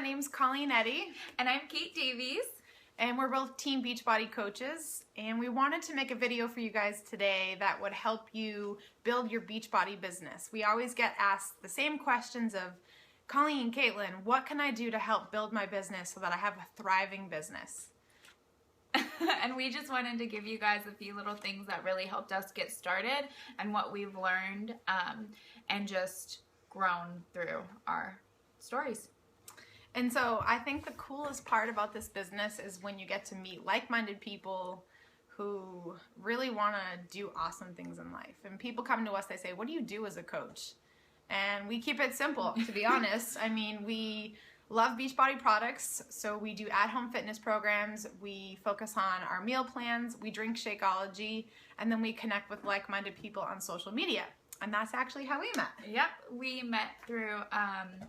name's Colleen Eddy. And I'm Cait Daives. And we're both team Beachbody coaches. And we wanted to make a video for you guys today that would help you build your Beachbody business. We always get asked the same questions of, Colleen, Caitlin, what can I do to help build my business so that I have a thriving business? And we just wanted to give you guys a few little things that really helped us get started and what we've learned and just grown through our stories. And so I think the coolest part about this business is when you get to meet like-minded people who really want to do awesome things in life. And people come to us, they say, what do you do as a coach? And we keep it simple, to be honest. I mean, we love Beachbody products, so we do at-home fitness programs, we focus on our meal plans, we drink Shakeology, and then we connect with like-minded people on social media. And that's actually how we met. Yep, we met through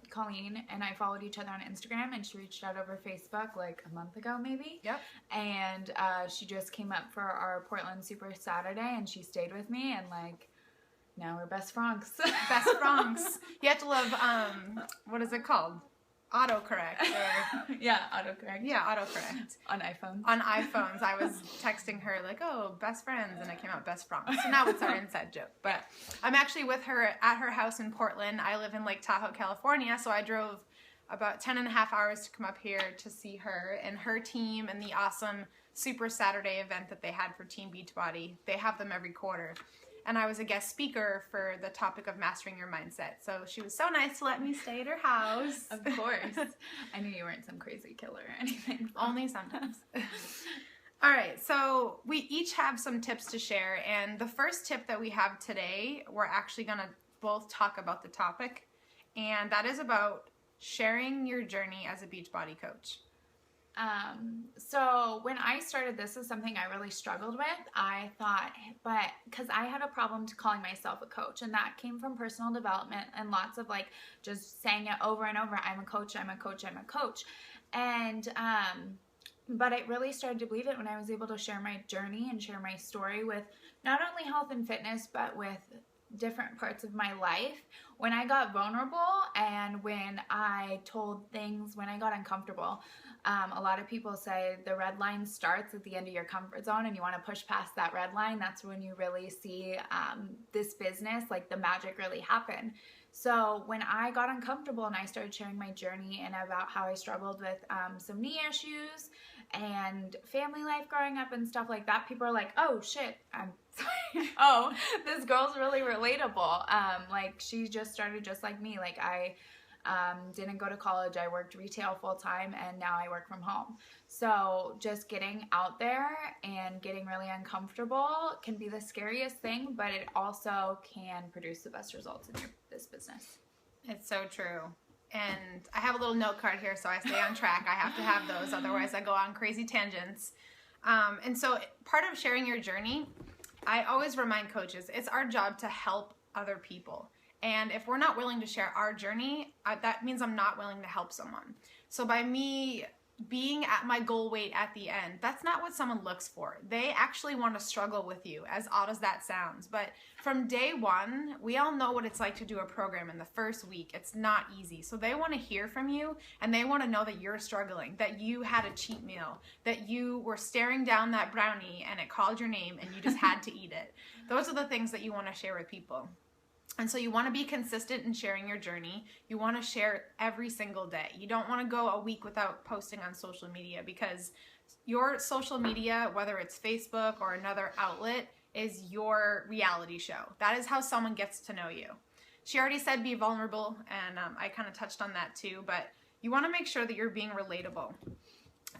Colleen and I followed each other on Instagram, and she reached out over Facebook like a month ago maybe. Yep. And she just came up for our Portland Super Saturday and she stayed with me, and like now we're best friends. Best friends. You have to love, what is it called? Autocorrect. Or... Yeah, autocorrect. Yeah, autocorrect. On iPhones. On iPhones. I was texting her like, oh, best friends, and it came out best friends. So now it's our inside joke. But I'm actually with her at her house in Portland. I live in Lake Tahoe, California, so I drove about 10 and a half hours to come up here to see her and her team and the awesome Super Saturday event that they had for Team Beachbody. They have them every quarter. And I was a guest speaker for the topic of mastering your mindset. So she was so nice to let me stay at her house. Of course. I knew you weren't some crazy killer or anything. So. Only sometimes. All right, so we each have some tips to share. And the first tip that we have today, we're actually going to both talk about the topic. And that is about sharing your journey as a Beachbody coach. So when I started, this is something I really struggled with. I thought, but because I had a problem to calling myself a coach, and that came from personal development and lots of like just saying it over and over. I'm a coach, I'm a coach, I'm a coach. And, but I really started to believe it when I was able to share my journey and share my story with not only health and fitness, but with different parts of my life. When I got vulnerable and when I told things, when I got uncomfortable, a lot of people say the red line starts at the end of your comfort zone, and you want to push past that red line. That's when you really see this business, like the magic really happen. So when I got uncomfortable and I started sharing my journey and about how I struggled with some knee issues and family life growing up and stuff like that, people are like, oh shit, I'm sorry. Oh, this girl's really relatable. Like she just started just like me. Like I didn't go to college. I worked retail full time, and now I work from home. So just getting out there and getting really uncomfortable can be the scariest thing, but it also can produce the best results in this business. It's so true. And I have a little note card here so I stay on track. I have to have those, otherwise I go on crazy tangents. And so part of sharing your journey, I always remind coaches, it's our job to help other people. And if we're not willing to share our journey, that means I'm not willing to help someone. So by me being at my goal weight at the end, that's not what someone looks for. They actually want to struggle with you, as odd as that sounds. But from day one, we all know what it's like to do a program in the first week. It's not easy. So they want to hear from you, and they want to know that you're struggling, that you had a cheat meal, that you were staring down that brownie and it called your name and you just had to eat it. Those are the things that you want to share with people. And so you want to be consistent in sharing your journey. You want to share every single day. You don't want to go a week without posting on social media, because your social media, whether it's Facebook or another outlet, is your reality show. That is how someone gets to know you. She already said be vulnerable, and I kind of touched on that too, but you want to make sure that you're being relatable.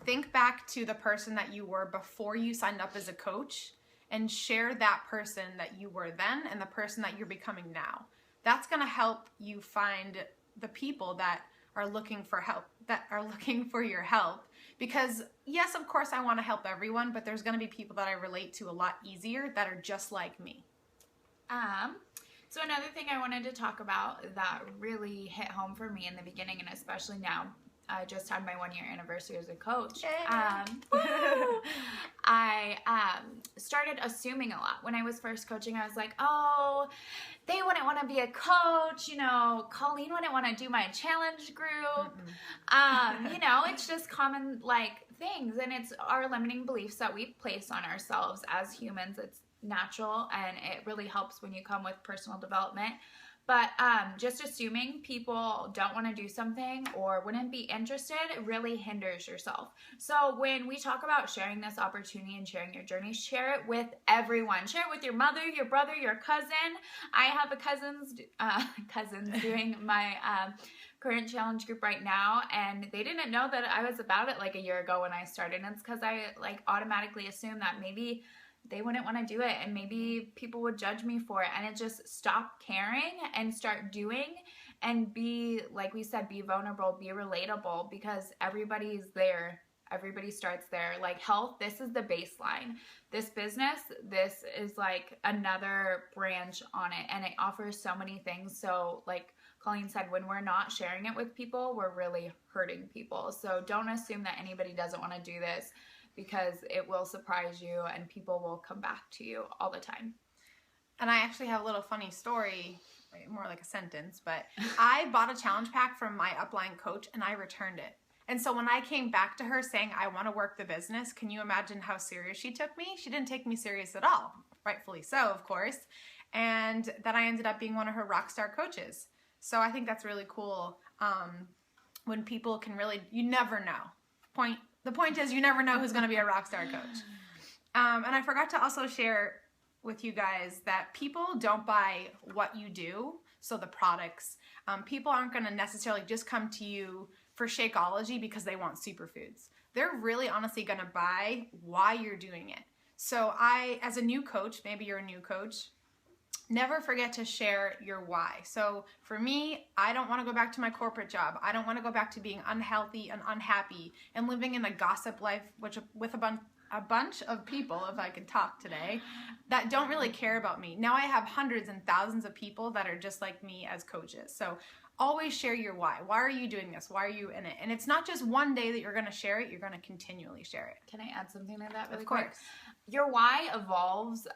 Think back to the person that you were before you signed up as a coach, and share that person that you were then and the person that you're becoming now. That's going to help you find the people that are looking for help, that are looking for your help. Because yes, of course I want to help everyone, but there's going to be people that I relate to a lot easier that are just like me. So another thing I wanted to talk about that really hit home for me in the beginning, and especially now, I just had my 1-year anniversary as a coach. Yay. I started assuming a lot. When I was first coaching, I was like, oh, they wouldn't want to be a coach. You know, Colleen wouldn't want to do my challenge group. You know, it's just common like things, and it's our limiting beliefs that we place on ourselves as humans. It's natural, and it really helps when you come with personal development. But just assuming people don't want to do something or wouldn't be interested really hinders yourself. So when we talk about sharing this opportunity and sharing your journey, share it with everyone. Share it with your mother, your brother, your cousin. I have a cousins doing my current challenge group right now, and they didn't know that I was about it like a year ago when I started. And it's because I like automatically assumed that maybe they wouldn't want to do it and maybe people would judge me for it. And it just stop caring and start doing, and be, like we said, be vulnerable, be relatable, because everybody's there. Everybody starts there. Like health, this is the baseline. This business, this is like another branch on it, and it offers so many things. So like Colleen said, when we're not sharing it with people, we're really hurting people. So don't assume that anybody doesn't want to do this, because it will surprise you and people will come back to you all the time. And I actually have a little funny story, more like a sentence, but I bought a challenge pack from my upline coach and I returned it. And so when I came back to her saying, I want to work the business, can you imagine how serious she took me? She didn't take me serious at all. Rightfully so, of course. And then I ended up being one of her rock star coaches. So I think that's really cool when people can really, you never know. The point is, you never know who's going to be a rock star coach. And I forgot to also share with you guys that people don't buy what you do, so the products. People aren't going to necessarily just come to you for Shakeology because they want superfoods. They're really honestly going to buy why you're doing it. So I, as a new coach, maybe you're a new coach, never forget to share your why. So for me, I don't want to go back to my corporate job. I don't want to go back to being unhealthy and unhappy and living in a gossip life, which with a bunch of people, if I could talk today, that don't really care about me. Now I have hundreds and thousands of people that are just like me as coaches. So always share your why. Why are you doing this? Why are you in it? And it's not just one day that you're going to share it. You're going to continually share it. Can I add something to that really Of course. quick? Your why evolves.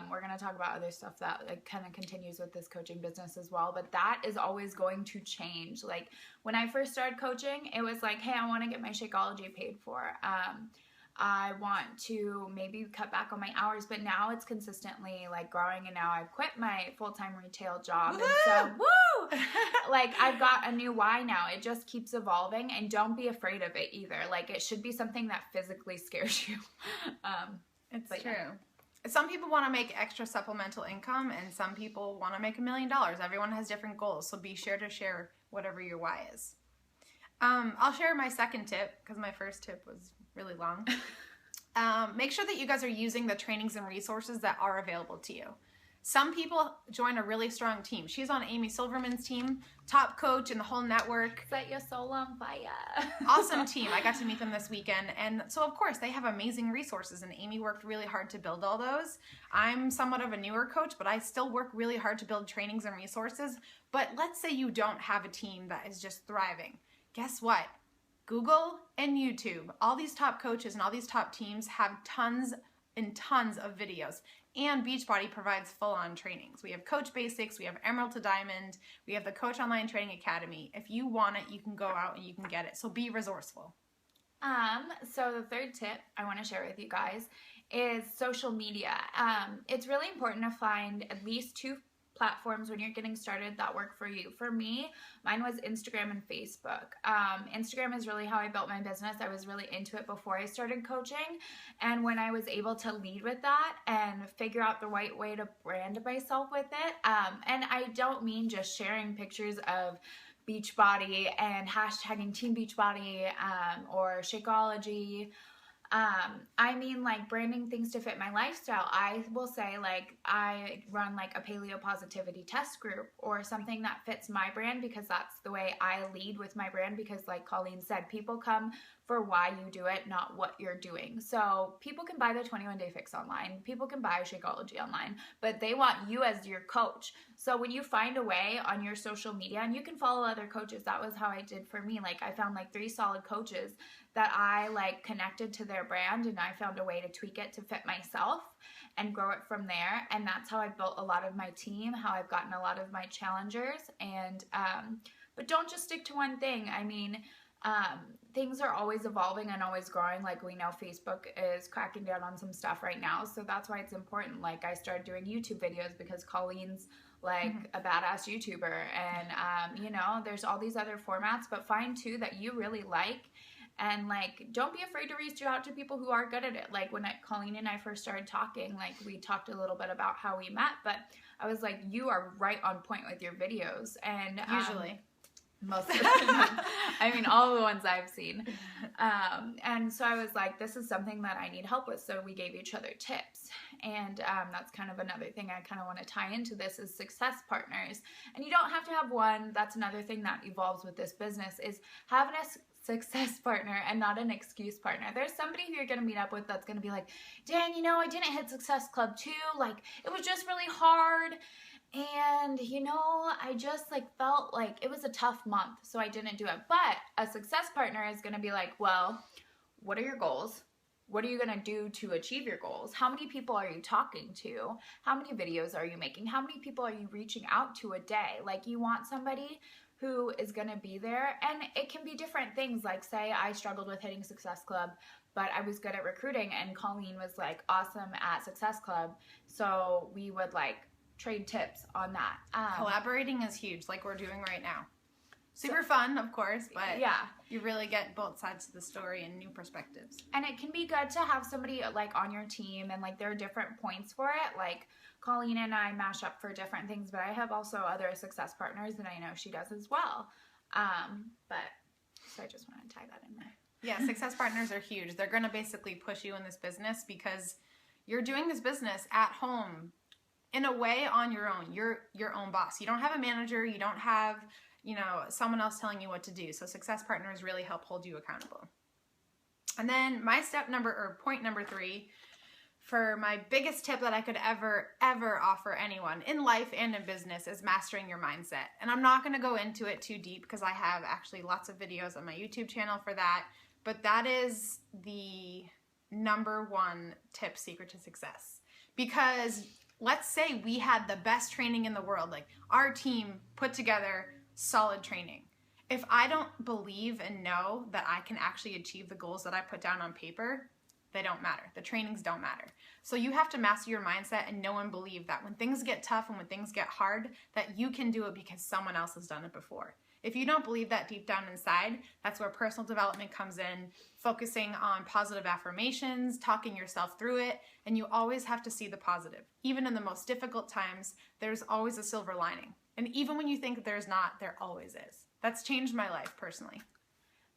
We're going to talk about other stuff that like kind of continues with this coaching business as well, but that is always going to change. Like when I first started coaching, it was like, hey, I want to get my Shakeology paid for. I want to maybe cut back on my hours, but now it's consistently like growing, and now I've quit my full-time retail job. Woo! And so, like I've got a new why now. It just keeps evolving, and don't be afraid of it either. Like it should be something that physically scares you. It's but true. yeah. Some people want to make extra supplemental income, and some people want to make $1 million. Everyone has different goals, so be sure to share whatever your why is. I'll share my second tip because my first tip was really long. Make sure that you guys are using the trainings and resources that are available to you. Some people join a really strong team. She's on Amy Silverman's team, top coach in the whole network. Set your soul on fire. Awesome team. I got to meet them this weekend. And so, of course, they have amazing resources, and Amy worked really hard to build all those. I'm somewhat of a newer coach, but I still work really hard to build trainings and resources. But let's say you don't have a team that is just thriving. Guess what? Google and YouTube, all these top coaches and all these top teams have tons and tons of videos. And Beachbody provides full-on trainings. We have Coach Basics, we have Emerald to Diamond, we have the Coach Online Training Academy. If you want it, you can go out and you can get it. So be resourceful. So the third tip I want to share with you guys is social media. It's really important to find at least 2 platforms when you're getting started that work for you. For me, mine was Instagram and Facebook. Instagram is really how I built my business. I was really into it before I started coaching. And when I was able to lead with that and figure out the right way to brand myself with it, and I don't mean just sharing pictures of Beachbody and hashtagging Team Beachbody or Shakeology. I mean like branding things to fit my lifestyle. I will say like I run like a paleo positivity test group or something that fits my brand, because that's the way I lead with my brand. Because like Colleen said, people come for why you do it, not what you're doing. So people can buy the 21-day fix online. People can buy Shakeology online, but they want you as your coach. So when you find a way on your social media, and you can follow other coaches, that was how I did for me. Like I found like 3 solid coaches that I like connected to their brand, and I found a way to tweak it to fit myself and grow it from there. And that's how I've built a lot of my team, how I've gotten a lot of my challengers. And but don't just stick to one thing. I mean, things are always evolving and always growing. Like we know Facebook is cracking down on some stuff right now, so that's why it's important. Like I started doing YouTube videos because Colleen's like a badass YouTuber, and you know, there's all these other formats, but find two that you really like. And like, don't be afraid to reach out to people who are good at it. Like when Colleen and I first started talking, like we talked a little bit about how we met, but I was like, you are right on point with your videos. And usually. Most of the time. I mean, all the ones I've seen. And so I was like, this is something that I need help with. So we gave each other tips. And that's kind of another thing I kind of want to tie into this is success partners. And you don't have to have one. That's another thing that evolves with this business is having a success partner and not an excuse partner. There's somebody who you're going to meet up with that's going to be like, dang, you know, I didn't hit Success Club 2. Like, it was just really hard. And, you know, I just like felt like it was a tough month, so I didn't do it. But a success partner is going to be like, well, what are your goals? What are you going to do to achieve your goals? How many people are you talking to? How many videos are you making? How many people are you reaching out to a day? Like you want somebody who is going to be there, and it can be different things. Like say I struggled with hitting Success Club, but I was good at recruiting, and Colleen was like awesome at Success Club. So we would like trade tips on that. Collaborating is huge, like we're doing right now. Super fun, of course, but yeah, you really get both sides of the story and new perspectives. And it can be good to have somebody like on your team, and like there are different points for it. Like Colleen and I mash up for different things, but I have also other success partners, and I know she does as well. But so I just want to tie that in there. Yeah, success partners are huge. They're going to basically push you in this business because you're doing this business at home in a way on your own. You're your own boss. You don't have a manager. You don't have, you know, someone else telling you what to do. So success partners really help hold you accountable. And then my point number 3 for my biggest tip that I could ever offer anyone in life and in business is mastering your mindset. And I'm not going to go into it too deep because I have actually lots of videos on my YouTube channel for that. But that is the number 1 tip secret to success. Because let's say we had the best training in the world, like our team put together solid training. If I don't believe and know that I can actually achieve the goals that I put down on paper, they don't matter. The trainings don't matter. So you have to master your mindset and know and believe that when things get tough and when things get hard, that you can do it because someone else has done it before. If you don't believe that deep down inside, that's where personal development comes in, focusing on positive affirmations, talking yourself through it, and you always have to see the positive. Even in the most difficult times, there's always a silver lining. And even when you think there's not, there always is. That's changed my life personally.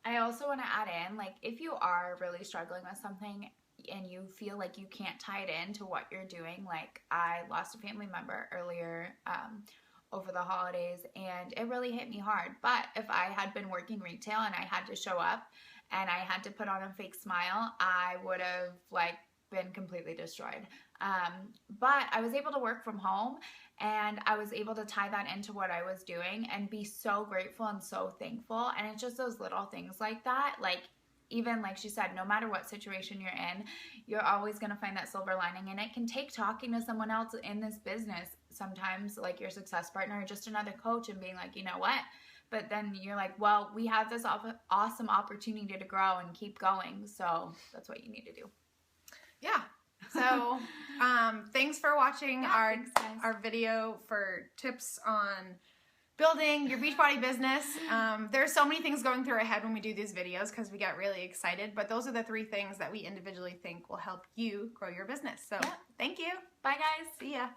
I also want to add in, like, if you are really struggling with something and you feel like you can't tie it into what you're doing, like I lost a family member earlier over the holidays, and it really hit me hard. But if I had been working retail and I had to show up and I had to put on a fake smile, I would have like been completely destroyed. But I was able to work from home, and I was able to tie that into what I was doing and be so grateful and so thankful. And it's just those little things like that. Like, even like she said, no matter what situation you're in, you're always going to find that silver lining. And it can take talking to someone else in this business, sometimes like your success partner or just another coach, and being like, you know what? But then you're like, well, we have this awesome opportunity to grow and keep going. So that's what you need to do. Yeah. So thanks for watching our video for tips on building your Beachbody business. There's so many things going through our head when we do these videos because we get really excited, but those are the 3 things that we individually think will help you grow your business. So Thank you. Bye guys. See ya.